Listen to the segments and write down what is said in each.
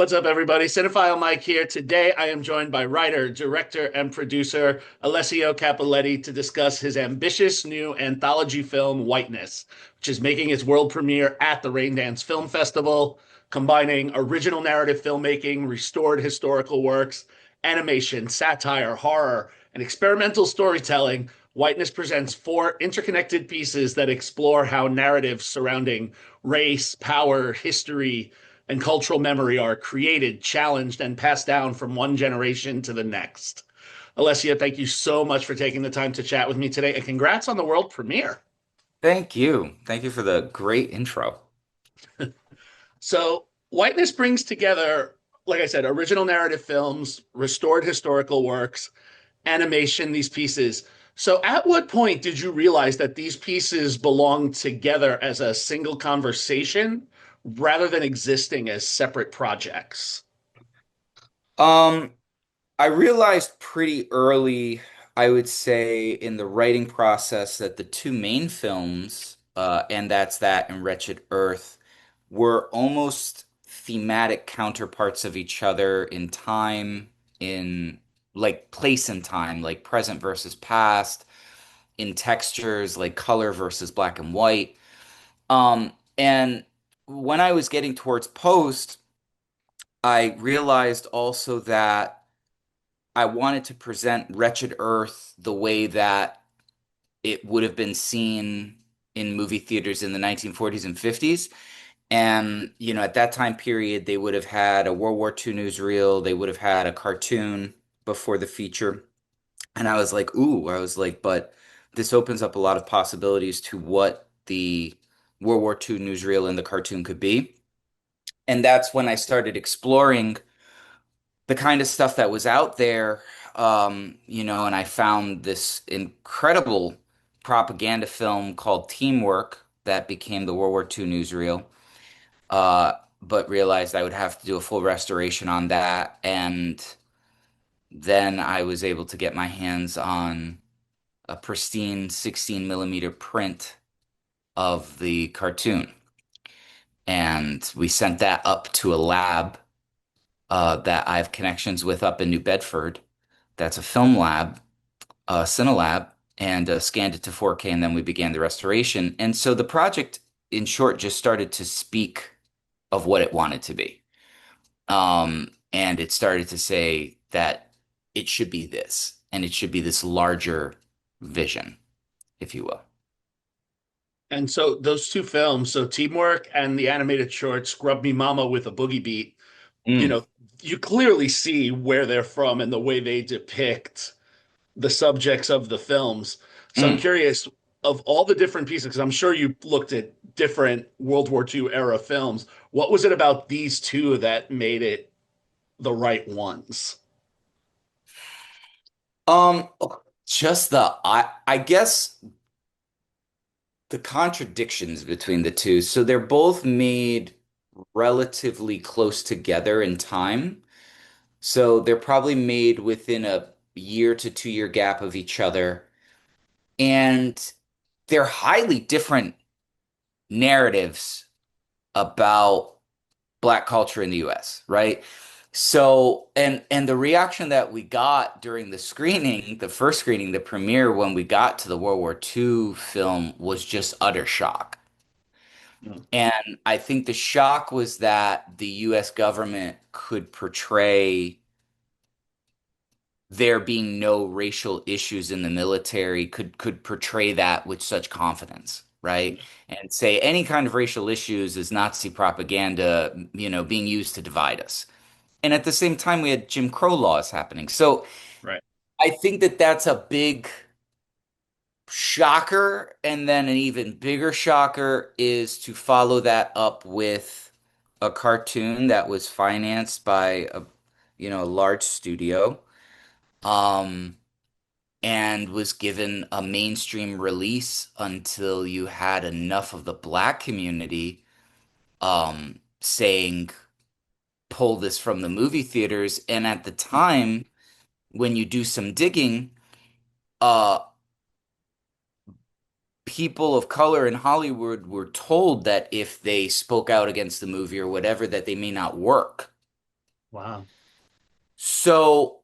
What's up, everybody? Cinephile Mike here. Today, I am joined by writer, director, and producer Alessio Cappelletti to discuss his ambitious new anthology film, Whiteness, which is making its world premiere at the Raindance Film Festival, combining original narrative filmmaking, restored historical works, animation, satire, horror, and experimental storytelling. Whiteness presents four interconnected pieces that explore how narratives surrounding race, power, history, and cultural memory are created, challenged, and passed down from one generation to the next. Alessia, thank you so much for taking the time to chat with me today, and congrats on the world premiere. Thank you. Thank you for the great intro. So, Whiteness brings together, like I said, original narrative films, restored historical works, animation, these pieces. So, at what point did you realize that these pieces belong together as a single conversation rather than existing as separate projects? Um, I realized pretty early, I would say, in the writing process that the two main films, and that's that and Wretched Earth, were almost thematic counterparts of each other in time, in like place and time, like present versus past, in textures, like color versus black and white. And when I was getting towards post, I realized also that I wanted to present Wretched Earth the way that it would have been seen in movie theaters in the 1940s and 50s. And, at that time period, they would have had a World War II newsreel, they would have had a cartoon before the feature. And I was like, but this opens up a lot of possibilities to what the World War II newsreel and the cartoon could be. And that's when I started exploring the kind of stuff that was out there, and I found this incredible propaganda film called Teamwork that became the World War II newsreel, but realized I would have to do a full restoration on that. And then I was able to get my hands on a pristine 16 millimeter print of the cartoon. And we sent that up to a lab that I have connections with up in New Bedford. That's a film lab, Cinelab, and scanned it to 4K, and then we began the restoration. And so the project, in short, just started to speak of what it wanted to be. And it started to say that it should be this, and it should be this larger vision, if you will. And so those two films, so Teamwork and the animated short Scrub Me Mama with a Boogie Beat, you Mm, know, you clearly see where they're from and the way they depict the subjects of the films. So I'm mm. curious, of all the different pieces, because I'm sure you looked at different World War II era films, what was it about these two that made it the right ones? Um, just I guess the contradictions between the two. So they're both made relatively close together in time. So they're probably made within a year to 2 year gap of each other. And they're highly different narratives about Black culture in the US, right? So, and the reaction that we got during the screening, the first screening, the premiere, when we got to the World War II film was just utter shock. Mm. And I think the shock was that the US government could portray there being no racial issues in the military, could portray that with such confidence, right? And say any kind of racial issues is Nazi propaganda, being used to divide us. And at the same time, we had Jim Crow laws happening. So Right. I think that that's a big shocker. And then an even bigger shocker is to follow that up with a cartoon that was financed by a large studio, um, and was given a mainstream release until you had enough of the Black community, saying, pull this from the movie theaters. And at the time, when you do some digging, uh, people of color in Hollywood were told that if they spoke out against the movie or whatever, that they may not work. Wow. So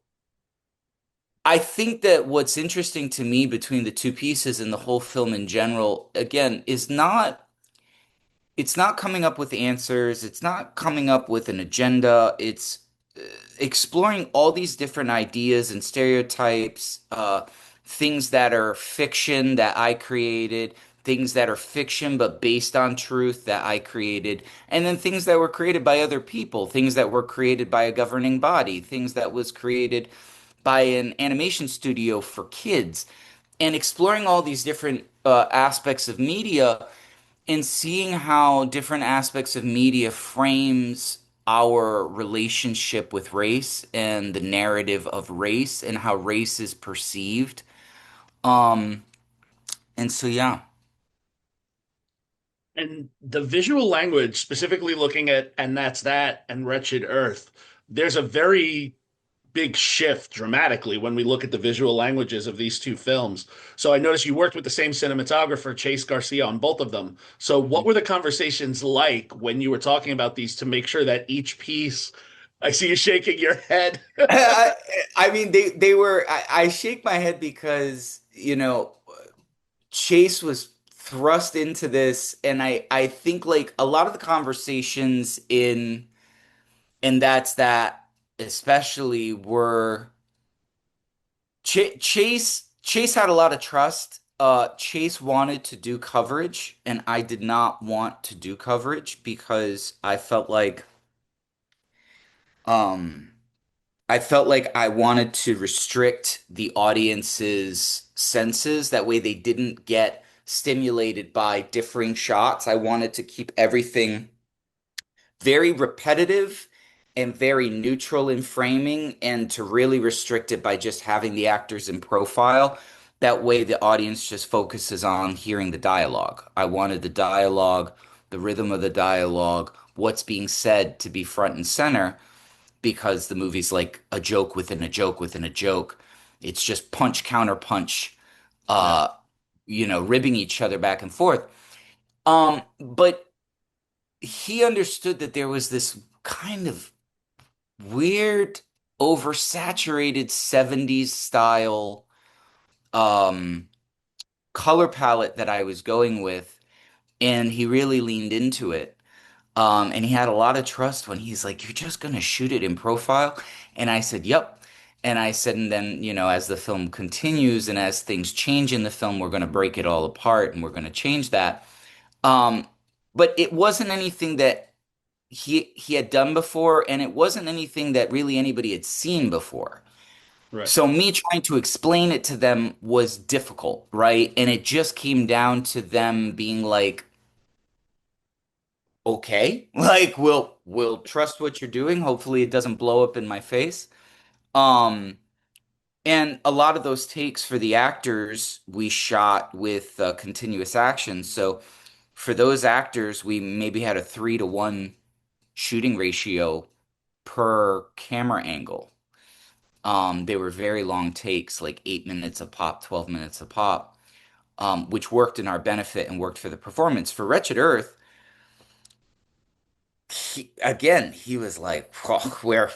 I think that what's interesting to me between the two pieces and the whole film in general, again, is not it's not coming up with answers, it's not coming up with an agenda, it's exploring all these different ideas and stereotypes, things that are fiction that I created, things that are fiction but based on truth that I created, and then things that were created by other people, things that were created by a governing body, things that was created by an animation studio for kids, and exploring all these different aspects of media and seeing how different aspects of media frames our relationship with race and the narrative of race and how race is perceived. Um, and so yeah. And the visual language, specifically looking at And That's That and Wretched Earth, there's a very big shift dramatically when we look at the visual languages of these two films. So I noticed you worked with the same cinematographer, Chase Garcia, on both of them. So what were the conversations like when you were talking about these to make sure that each piece, I see you shaking your head. I, I mean, they were. I shake my head because Chase was thrust into this, and I think like a lot of the conversations in and that's that especially were Chase had a lot of trust. Chase wanted to do coverage, and I did not want to do coverage because um, I felt like I wanted to restrict the audience's senses. That way, they didn't get stimulated by differing shots. I wanted to keep everything very repetitive and very neutral in framing and to really restrict it by just having the actors in profile. That way, the audience just focuses on hearing the dialogue. I wanted the dialogue, the rhythm of the dialogue, what's being said to be front and center because the movie's like a joke within a joke within a joke. It's just punch, counter punch, Yeah. uh, ribbing each other back and forth. But he understood that there was this kind of weird, oversaturated 70s style um, color palette that I was going with, and he really leaned into it. And he had a lot of trust when he's like, "You're just gonna shoot it in profile?" And I said, "Yep." And I said, and then, as the film continues and as things change in the film, we're gonna break it all apart and we're gonna change that. Um, but it wasn't anything that he had done before, and it wasn't anything that really anybody had seen before. Right. So me trying to explain it to them was difficult, right? And it just came down to them being like, "Okay, like we'll trust what you're doing. Hopefully it doesn't blow up in my face." Um, and a lot of those takes for the actors we shot with continuous action. So for those actors, we maybe had a 3-to-1 shooting ratio per camera angle. They were very long takes, like 8 minutes a pop, 12 minutes a pop, which worked in our benefit and worked for the performance. For Wretched Earth, he was like, "Whoa, we're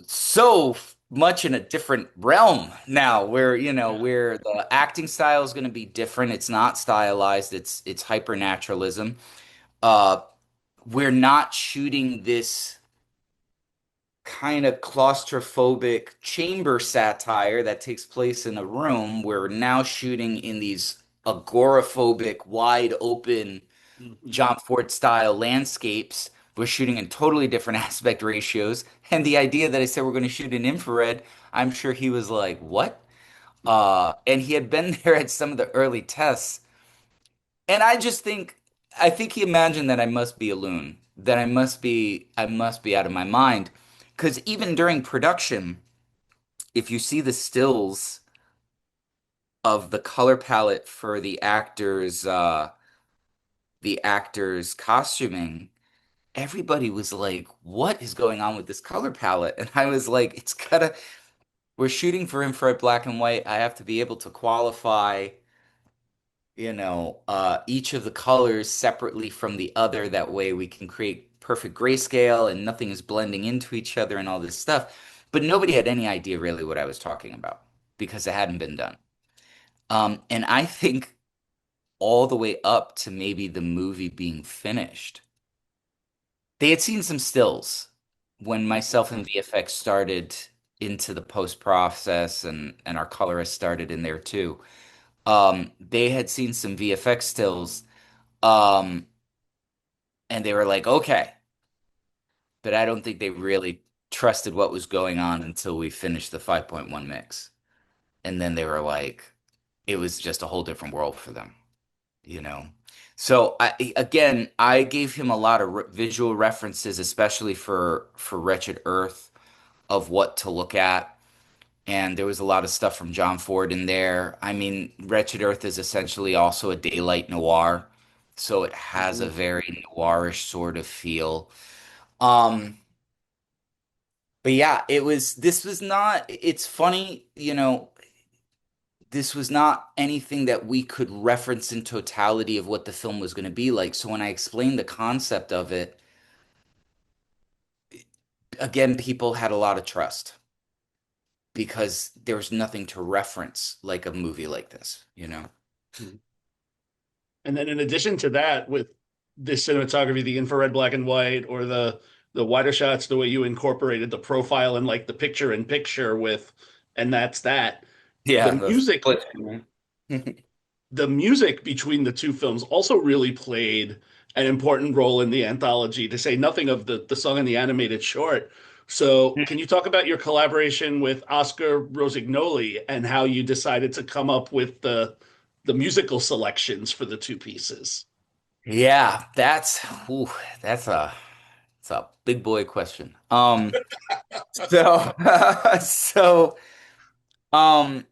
so much in a different realm now. Yeah. Where the acting style is going to be different. It's not stylized. It's hyper naturalism. Uh, we're not shooting this kind of claustrophobic chamber satire that takes place in a room. We're now shooting in these agoraphobic, wide open Mhm. John Ford style landscapes. We're shooting in totally different aspect ratios. And the idea that I said we're going to shoot in infrared, I'm sure he was like, "What?" And he had been there at some of the early tests. And I think he imagined that I must be a loon, that I must be out of my mind. Because even during production, if you see the stills of the color palette for the actors' costuming, everybody was like, "What is going on with this color palette?" And I was like, we're shooting for infrared black and white. I have to be able to qualify, each of the colors separately from the other. That way we can create perfect grayscale and nothing is blending into each other and all this stuff. But nobody had any idea really what I was talking about because it hadn't been done. And I think all the way up to maybe the movie being finished, they had seen some stills when myself and VFX started into the post process and our colorist started in there too. They had seen some VFX stills, um, and they were like, okay, but I don't think they really trusted what was going on until we finished the 5.1 mix. And then they were like, it was just a whole different world for them, you know? So again, I gave him a lot of visual references, especially for Wretched Earth, of what to look at. And there was a lot of stuff from John Ford in there. I mean, Wretched Earth is essentially also a daylight noir, so it has a Mhm. very noirish sort of feel. Um, but yeah, this was not, it's funny, this was not anything that we could reference in totality of what the film was going to be like. So when I explained the concept of it, again, people had a lot of trust because there was nothing to reference like a movie like this, you know? Mhm. And then in addition to that, with this cinematography, the infrared black and white or the wider shots, the way you incorporated the profile and like the picture in picture with, and that's that. Yeah, The the music, split screen. the music between the two films also really played an important role in the anthology, to say nothing of the song in the animated short. So, can you talk about your collaboration with Oscar Rossignoli and how you decided to come up with the musical selections for the two pieces? Yeah, ooh, that's a big boy question. So so um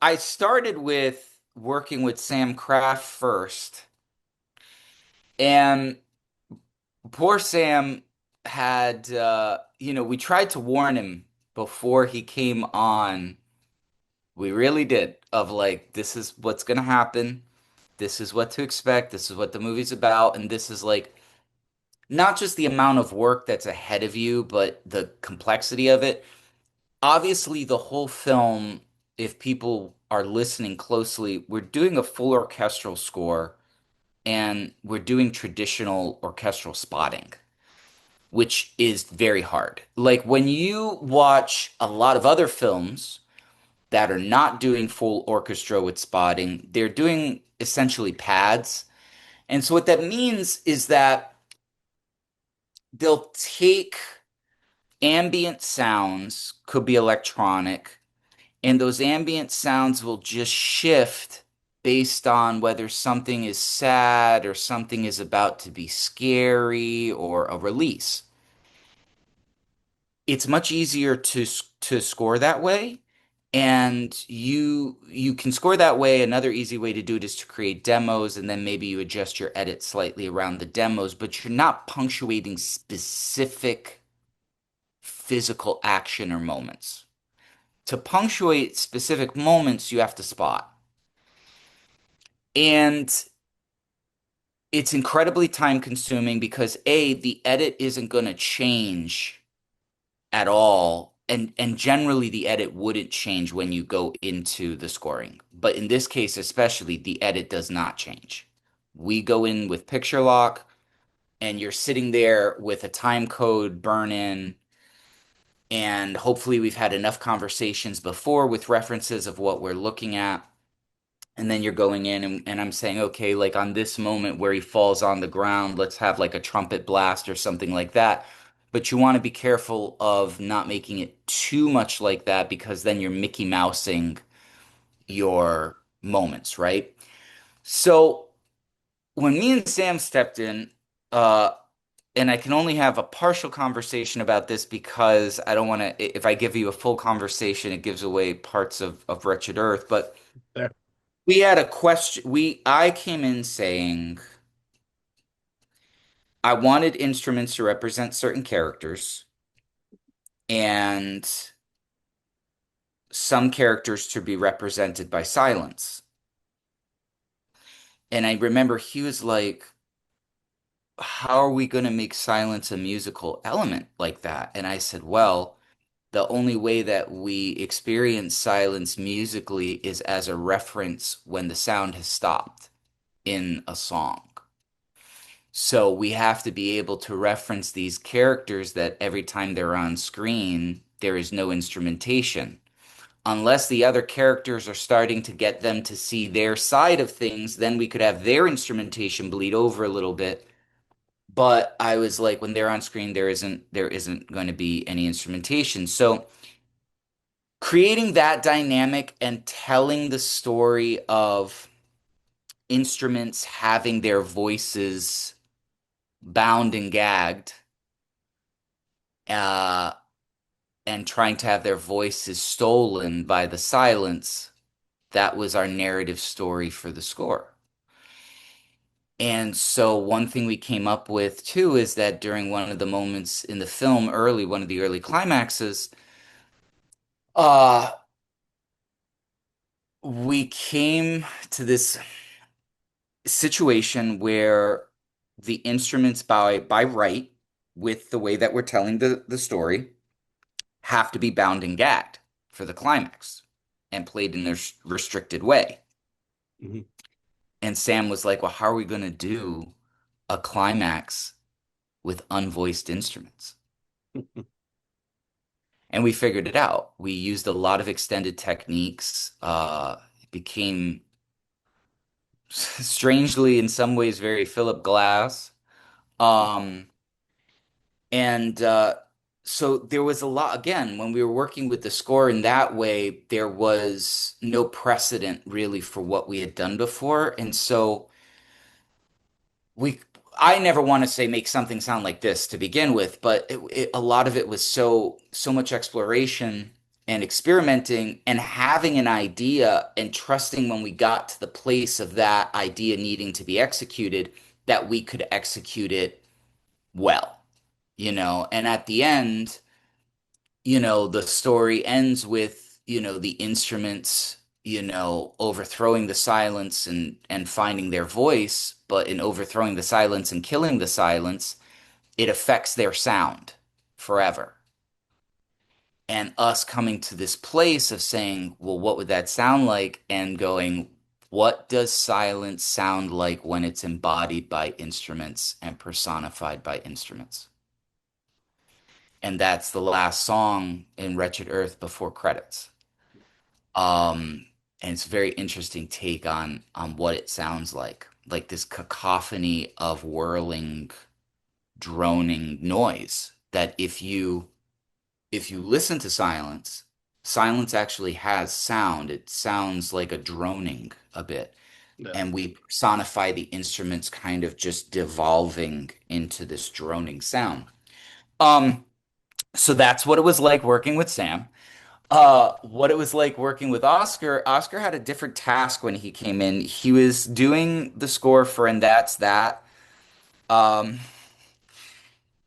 I started with working with Sam Kraft first, and poor Sam had we tried to warn him before he came on. We really did, of like, this is what's gonna happen, this is what to expect, this is what the movie's about, and this is like not just the amount of work that's ahead of you, but the complexity of it. Obviously, the whole film, if people are listening closely, we're doing a full orchestral score and we're doing traditional orchestral spotting, which is very hard. Like when you watch a lot of other films that are not doing full orchestra with spotting, they're doing essentially pads. And so what that means is that they'll take ambient sounds, could be electronic, and those ambient sounds will just shift based on whether something is sad or something is about to be scary or a release. It's much easier to score that way, and you can score that way. Another easy way to do it is to create demos, and then maybe you adjust your edit slightly around the demos, but you're not punctuating specific physical action or moments. To punctuate specific moments, you have to spot. And it's incredibly time consuming because A, the edit isn't going to change at all. And generally the edit wouldn't change when you go into the scoring. But in this case, especially, the edit does not change. We go in with picture lock and you're sitting there with a time code burn in, and hopefully we've had enough conversations before with references of what we're looking at. And then you're going in and I'm saying, okay, like on this moment where he falls on the ground, let's have like a trumpet blast or something like that. But you want to be careful of not making it too much like that because then you're Mickey Mousing your moments, right? So when me and Sam stepped in, uh, and I can only have a partial conversation about this because I don't want to, if I give you a full conversation, it gives away parts of Wretched Earth. But There. we had a question. I came in saying I wanted instruments to represent certain characters and some characters to be represented by silence. And I remember he was like, how are we going to make silence a musical element like that? And I said, well, the only way that we experience silence musically is as a reference when the sound has stopped in a song. So we have to be able to reference these characters that every time they're on screen, there is no instrumentation. Unless the other characters are starting to get them to see their side of things, then we could have their instrumentation bleed over a little bit. But I was like, when they're on screen, there isn't going to be any instrumentation. So creating that dynamic and telling the story of instruments having their voices bound and gagged, uh, and trying to have their voices stolen by the silence, that was our narrative story for the score. And so one thing we came up with too is that during one of the moments in the film, one of the early climaxes, uh, we came to this situation where the instruments by right, with the way that we're telling the story, have to be bound and gagged for the climax and played in a restricted way. Mhm. And Sam was like, well, how are we going to do a climax with unvoiced instruments? And we figured it out. We used a lot of extended techniques. It became strangely, in some ways, very Philip Glass. Um, and so there was a lot, again, when we were working with the score in that way, there was no precedent really for what we had done before. And so we I never want to say make something sound like this to begin with, but a lot of it was so much exploration and experimenting and having an idea and trusting when we got to the place of that idea needing to be executed that we could execute it well, and at the end, the story ends with, the instruments, overthrowing the silence and finding their voice, but in overthrowing the silence and killing the silence, it affects their sound forever. And us coming to this place of saying, well, what would that sound like? And going, what does silence sound like when it's embodied by instruments and personified by instruments? And that's the last song in Wretched Earth before credits. And it's a very interesting take on what it sounds like this cacophony of whirling, droning noise that if you listen to silence, silence actually has sound. It sounds like a droning a bit. Yeah. And we personify the instruments kind of just devolving into this droning sound. Um, so that's what it was like working with Sam. What it was like working with Oscar. Oscar had a different task when he came in. He was doing the score for And That's That. Um,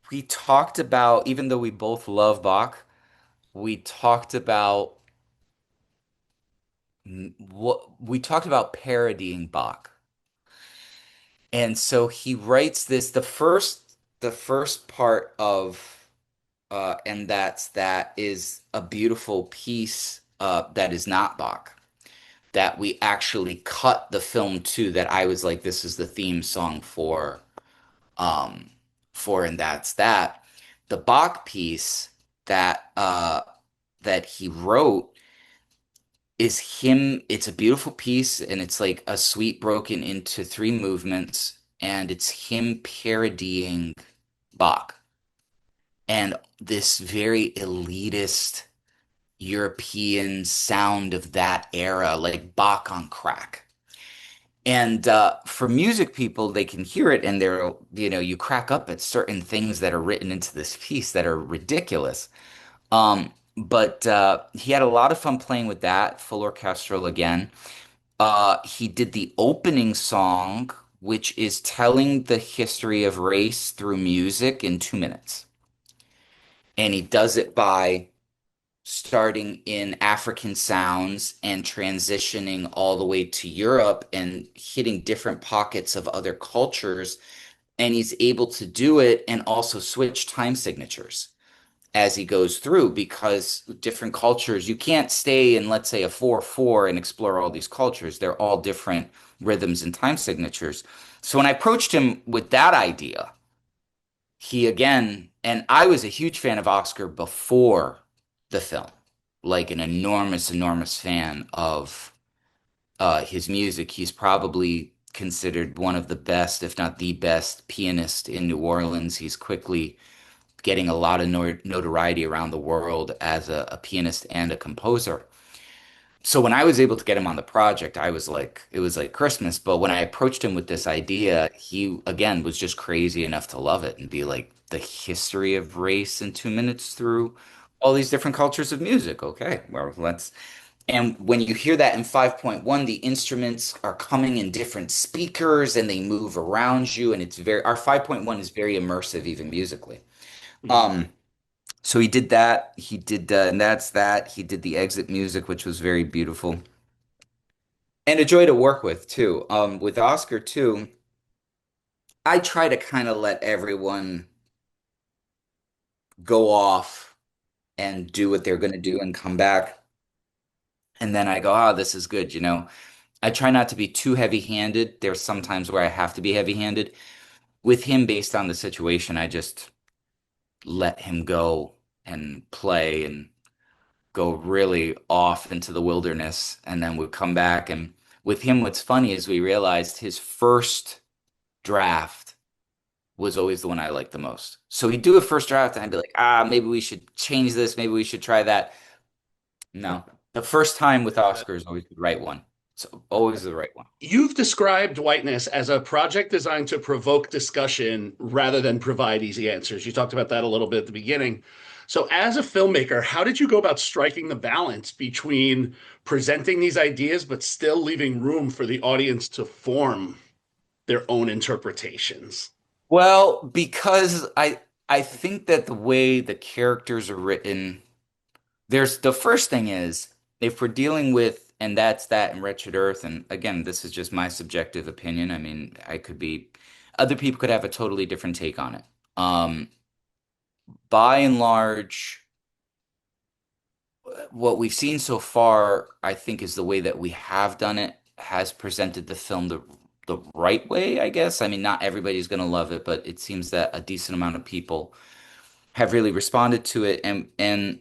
we talked about, even though we both love Bach, we talked about parodying Bach. And so he writes this, the first part of And That's That is a beautiful piece that is not Bach, that we actually cut the film to, that I was like, this is the theme song um And That's That. The Bach piece that he wrote is him. It's a beautiful piece, and it's like a suite broken into three movements, and it's him parodying Bach and this very elitist European sound of that era, like Bach on crack. And for music people, they can hear it and you crack up at certain things that are written into this piece that are ridiculous. But he had a lot of fun playing with that, full orchestral again. He did the opening song, which is telling the history of race through music in 2 minutes. And he does it by starting in African sounds and transitioning all the way to Europe and hitting different pockets of other cultures and he's able to do it and also switch time signatures as he goes through because different cultures, you can't stay in, let's say, a 4/4 and explore all these cultures. They're all different rhythms and time signatures. So when I approached him with that idea, he again, and I was a huge fan of Oscar before the film, like an enormous, enormous fan of his music. He's probably considered one of the best, if not the best, pianist in New Orleans. He's quickly getting a lot of notoriety around the world as a pianist and a composer. So when I was able to get him on the project, I was like, it was like Christmas. But when I approached him with this idea, he again was just crazy enough to love it and be like, the history of race in 2 minutes through all these different cultures of music. Okay, well, let's. And when you hear that in 5.1, the instruments are coming in different speakers and they move around you. And it's very, our 5.1 is very immersive, even musically. Mhm. Um, so he did that. He did, and that's that. He did the exit music, which was very beautiful and a joy to work with too. With Oscar too, I try to kind of let everyone go off and do what they're going to do and come back. And then I go, oh, this is good. I try not to be too heavy-handed. There's sometimes where I have to be heavy-handed. With him, based on the situation, I just let him go and play and go really off into the wilderness and then would come back. And with him, what's funny is we realized his first draft was always the one I liked the most. So he'd do a first draft and I'd be like, maybe we should change this. Maybe we should try that. No, the first time with Oscar is always the right one. So always the right one. You've described Whiteness as a project designed to provoke discussion rather than provide easy answers. You talked about that a little bit at the beginning. So, as a filmmaker, how did you go about striking the balance between presenting these ideas but still leaving room for the audience to form their own interpretations? Well, because I think that the way the characters are written, there's the first thing is if we're dealing with, and that's that in Wretched Earth, and again, this is just my subjective opinion. I mean, other people could have a totally different take on it. Um, by and large, what we've seen so far, I think, is the way that we have done it has presented the film the right way, I guess. I mean, not everybody's going to love it, but it seems that a decent amount of people have really responded to it, and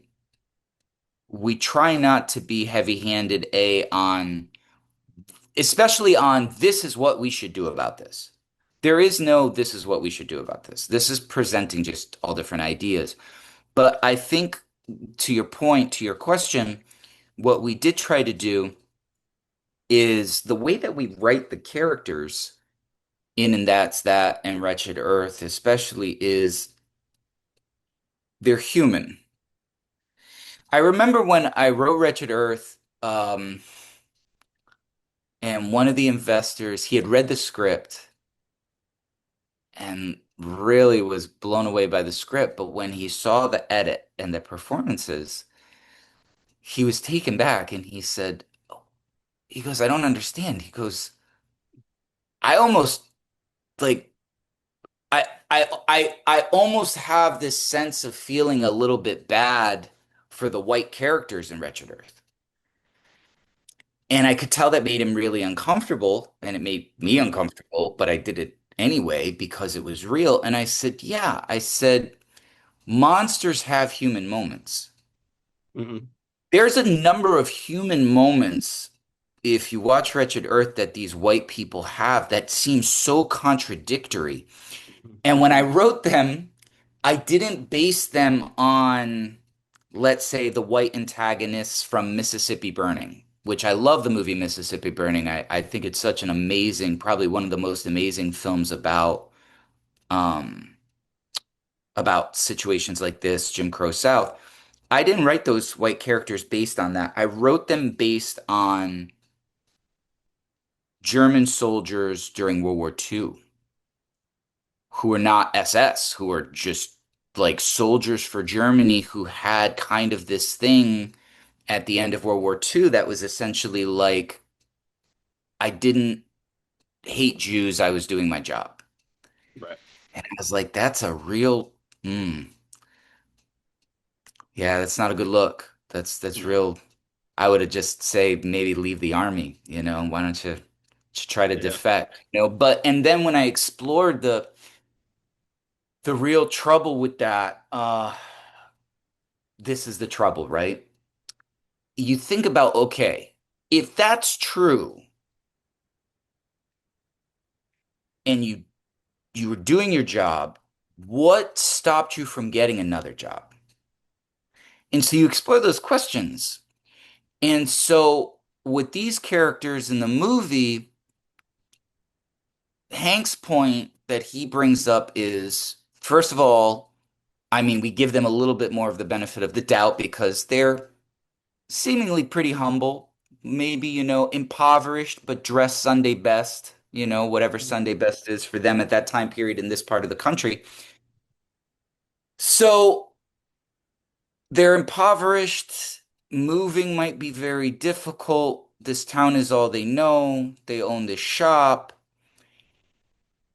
we try not to be heavy-handed, on especially on this is what we should do about this. There is no this is what we should do about this. This is presenting just all different ideas. But I think to your point, to your question, what we did try to do is the way that we write the characters in and that's that and Wretched Earth especially is they're human. I remember when I wrote Wretched Earth, and one of the investors, he had read the script and really was blown away by the script, but when he saw the edit and the performances, he was taken back and he said, he goes, I don't understand. He goes, I almost like I almost have this sense of feeling a little bit bad for the white characters in Wretched Earth. And I could tell that made him really uncomfortable, and it made me Mhm. uncomfortable, but I did it anyway because it was real. And I said, yeah, I said, monsters have human moments. Mhm. There's a number of human moments, if you watch Wretched Earth, that these white people have that seem so contradictory. Mhm. And when I wrote them, I didn't base them on, let's say, the white antagonists from Mississippi Burning, which I love the movie Mississippi Burning. I think it's such an amazing, probably one of the most amazing films um, about situations like this, Jim Crow South. I didn't write those white characters based on that. I wrote them based on German soldiers during World War II who were not SS, who were just like soldiers for Germany who had kind of this thing at the end of World War II that was essentially like, I didn't hate Jews, I was doing my job. Right. And I was like, that's a real, mm, yeah, that's not a good look. That's No. real. I would have just say maybe leave the army, why don't you try to Yeah. defect, but and then when I explored the real trouble with that, this is the trouble, right? You think about, okay, if that's true and you were doing your job, what stopped you from getting another job? And so you explore those questions. And so with these characters in the movie, Hank's point that he brings up is, first of all, I mean, we give them a little bit more of the benefit of the doubt because they're seemingly pretty humble, maybe, impoverished, but dress Sunday best, whatever Sunday best is for them at that time period in this part of the country. So they're impoverished. Moving might be very difficult. This town is all they know. They own this shop.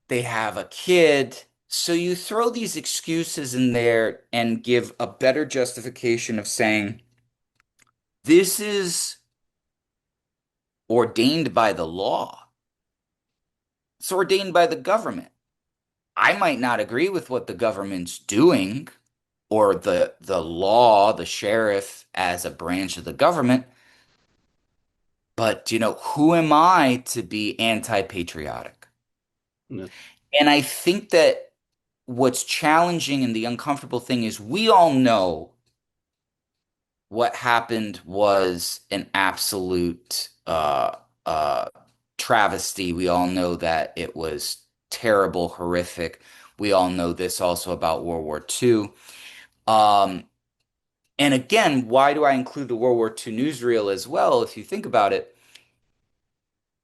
They have a kid. So you throw these excuses in there and give a better justification of saying, this is ordained by the law. It's ordained by the government. I might not agree with what the government's doing or the law, the sheriff as a branch of the government, but who am I to be anti-patriotic? Yeah. And I think that what's challenging and the uncomfortable thing is we all know what happened was an absolute uh, travesty. We all know that it was terrible, horrific. We all know this also about World War II. Um, and again, why do I include the World War II newsreel as well? If you think about it,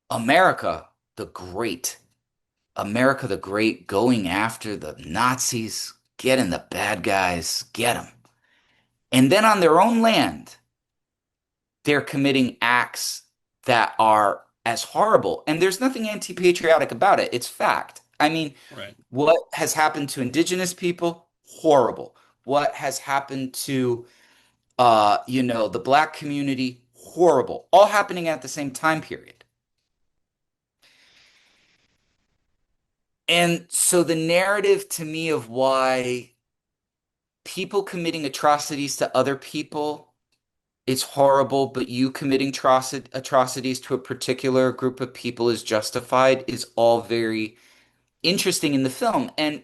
America the Great, America the Great going after the Nazis, getting the bad guys, get them. And then on their own land, they're committing acts that are as horrible. And there's nothing anti-patriotic about it. It's fact. I mean, Right. what has happened to indigenous people? Horrible. What has happened to the black community? Horrible. All happening at the same time period. And so the narrative to me of why people committing atrocities to other people, it's horrible, but you committing atrocities to a particular group of people is justified is all very interesting in the film. And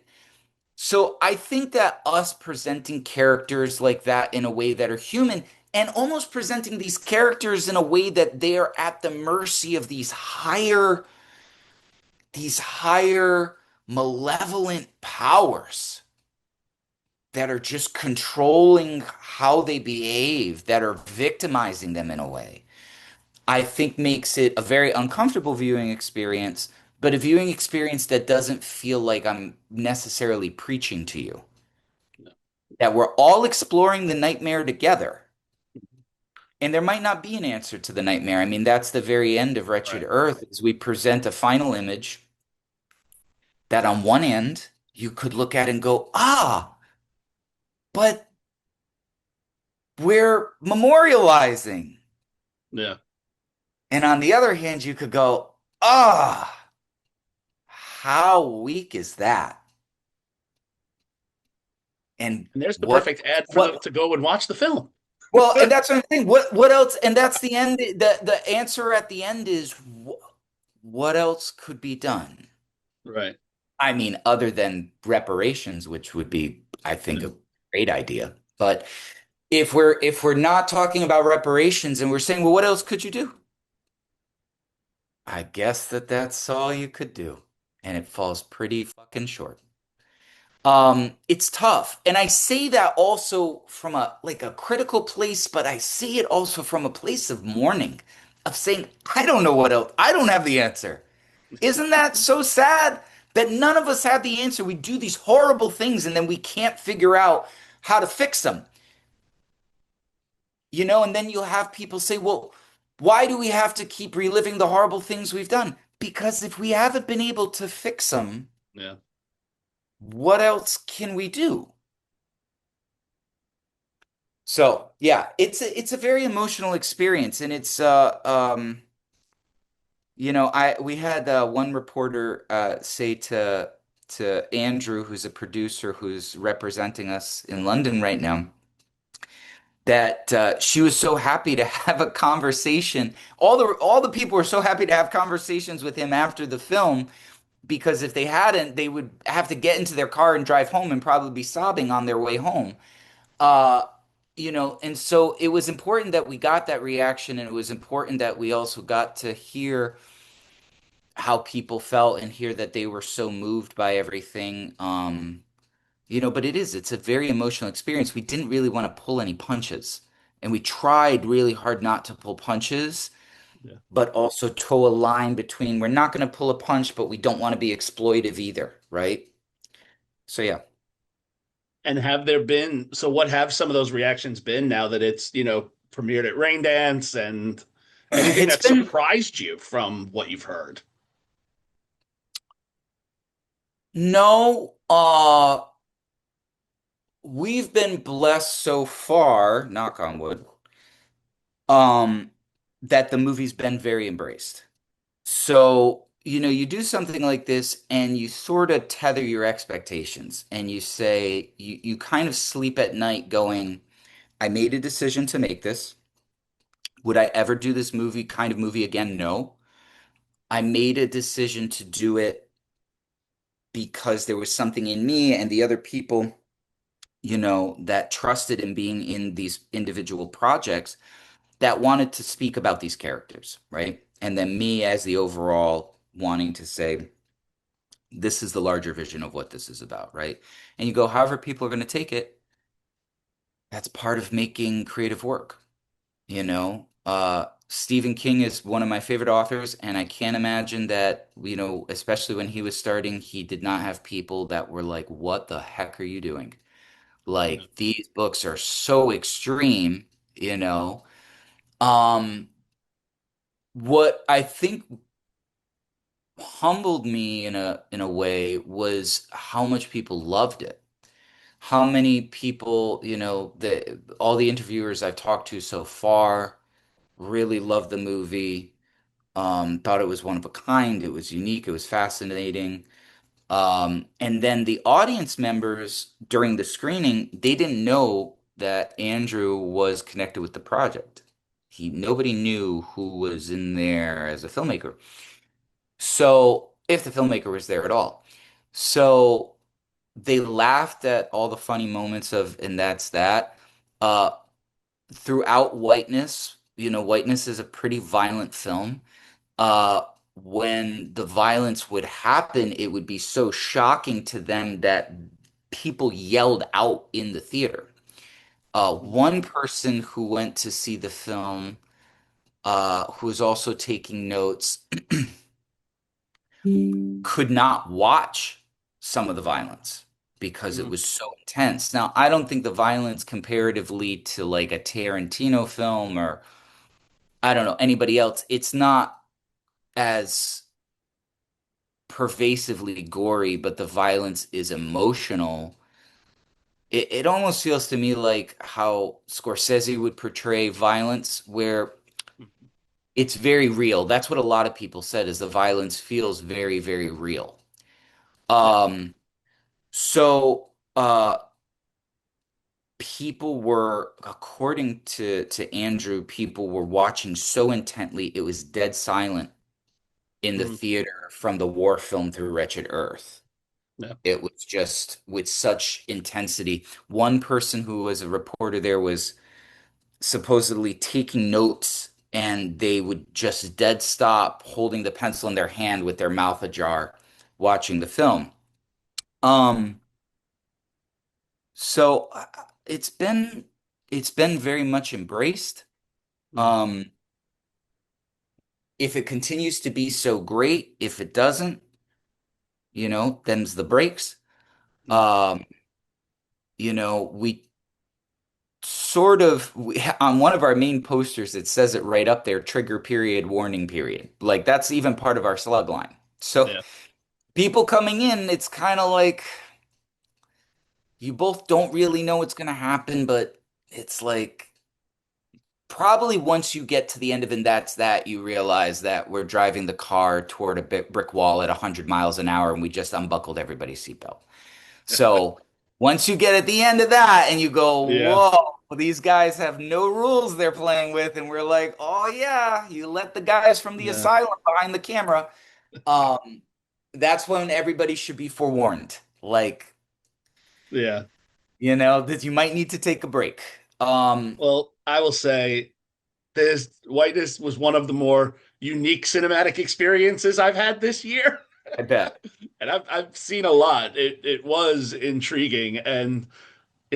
so I think that us presenting characters like that in a way that are human and almost presenting these characters in a way that they are at the mercy of these higher malevolent powers that are just controlling how they behave, that are victimizing them in a way, I think makes it a very uncomfortable viewing experience, but a viewing experience that doesn't feel like I'm necessarily preaching to you. No. That we're all exploring the nightmare together. And there might not be an answer to the nightmare. I mean, that's the very end of Wretched Right. Earth, is we present a final image that on one end you could look at and go, ah, but we're memorializing. Yeah. And on the other hand, you could go, ah, how weak is that? And And there's the what perfect ad for them what to go and watch the film. well, and that's what I'm saying. What else? And that's the end. The answer at the end is what else could be done? Right. I mean, other than reparations, which would be, I think, Yeah. a great idea. But if we're not talking about reparations and we're saying, well, what else could you do? I guess that's all you could do. And it falls pretty fucking short. It's tough. And I say that also from a critical place, but I see it also from a place of mourning, of saying, I don't know what else. I don't have the answer. Isn't that so sad that none of us have the answer? We do these horrible things and then we can't figure out how to fix them. And then you'll have people say, well, why do we have to keep reliving the horrible things we've done? Because if we haven't been able to fix them, Yeah. what else can we do? So yeah, it's a very emotional experience, and it's I we had one reporter say to Andrew, who's a producer who's representing us in London right now, that she was so happy to have a conversation. All the people were so happy to have conversations with him after the film because if they hadn't, they would have to get into their car and drive home and probably be sobbing on their way home. Uh, and so it was important that we got that reaction, and it was important that we also got to hear how people felt and hear that they were so moved by everything. But it's a very emotional experience. We didn't really want to pull any punches, and we tried really hard not to pull punches, Yeah. but also toe a line between we're not going to pull a punch, but we don't want to be exploitive either, right? So yeah. And have there been, so what have some of those reactions been now that it's, premiered at Raindance, and anything It's that been surprised you from what you've heard? no, we've been blessed so far, knock on wood, um, that the movie's been very embraced. So, you do something like this and you sort of tether your expectations and you say, you kind of sleep at night going, I made a decision to make this. Would I ever do this movie again? No. I made a decision to do it because there was something in me and the other people, that trusted in being in these individual projects that wanted to speak about these characters, right? And then me as the overall wanting to say, this is the larger vision of what this is about, right? And you go, however people are going to take it, that's part of making creative work, you know? Stephen King is one of my favorite authors, and I can't imagine that, especially when he was starting, he did not have people that were like, what the heck are you doing? Yeah. Like, these books are so extreme, you know? Um, what I think humbled me in a way was how much people loved it. How many people, all the interviewers I've talked to so far really loved the movie, thought it was one of a kind, it was unique, it was fascinating. And then the audience members during the screening, they didn't know that Andrew was connected with the project. Nobody knew who was in there as a filmmaker. So, if the filmmaker was there at all. So they laughed at all the funny moments of, and that's that. Uh, Throughout Whiteness, Whiteness is a pretty violent film. When the violence would happen, it would be so shocking to them that people yelled out in the theater. One person who went to see the film, who was also taking notes, could not watch some of the violence because it Mm. was so intense. Now, I don't think the violence comparatively to like a Tarantino film or I don't know anybody else, it's not as pervasively gory, but the violence is emotional. It almost feels to me like how Scorsese would portray violence, where it's very real. That's what a lot of people said is the violence feels very, very real. Yeah. Um, so people were, according to Andrew, people were watching so intently it was dead silent in the Mm. theater from the war film through Wretched Earth. Yeah. It was just with such intensity. One person who was a reporter there was supposedly taking notes and they would just dead stop holding the pencil in their hand with their mouth ajar watching the film. Um, so it's been it's been very much embraced. Mm. Um, if it continues to be so great, if it doesn't, them's the breaks. Mm. Um, we on one of our main posters, it says it right up there, trigger period, warning period. Like that's even part of our slug line. So Yeah. people coming in, it's kind of like you both don't really know what's going to happen, but it's like probably once you get to the end of it, that's that you realize that we're driving the car toward a brick wall at 100 miles an hour and we just unbuckled everybody's seatbelt. So once you get at the end of that and you go, Yeah, whoa, these guys have no rules they're playing with, and we're like, oh yeah, you let the guys from the yeah, asylum behind the camera. Um, that's when everybody should be forewarned. Like, yeah. that you might need to take a break. Well, I will say this Whiteness was one of the more unique cinematic experiences I've had this year. I bet. And I've seen a lot. It was intriguing, and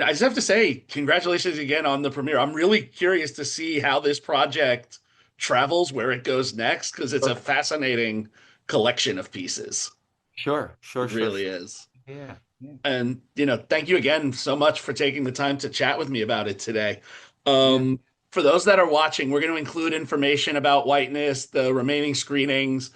I just have to say, congratulations again on the premiere. I'm really curious to see how this project travels, where it goes next, because it's a Sure, fascinating collection of pieces. sure, sure, It sure, really sure. is. Yeah, yeah, And, thank you again so much for taking the time to chat with me about it today. yeah. For those that are watching, we're going to include information about Whiteness, the remaining screenings,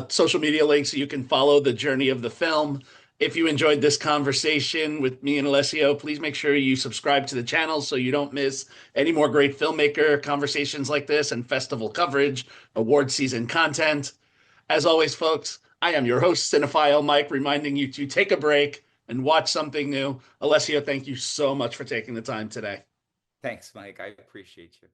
social media links so you can follow the journey of the film. If you enjoyed this conversation with me and Alessio, please make sure you subscribe to the channel so you don't miss any more great filmmaker conversations like this and festival coverage, award season content. As always, folks, I am your host, Cinephile Mike, reminding you to take a break and watch something new. Alessio, thank you so much for taking the time today. Thanks, Mike. I appreciate you.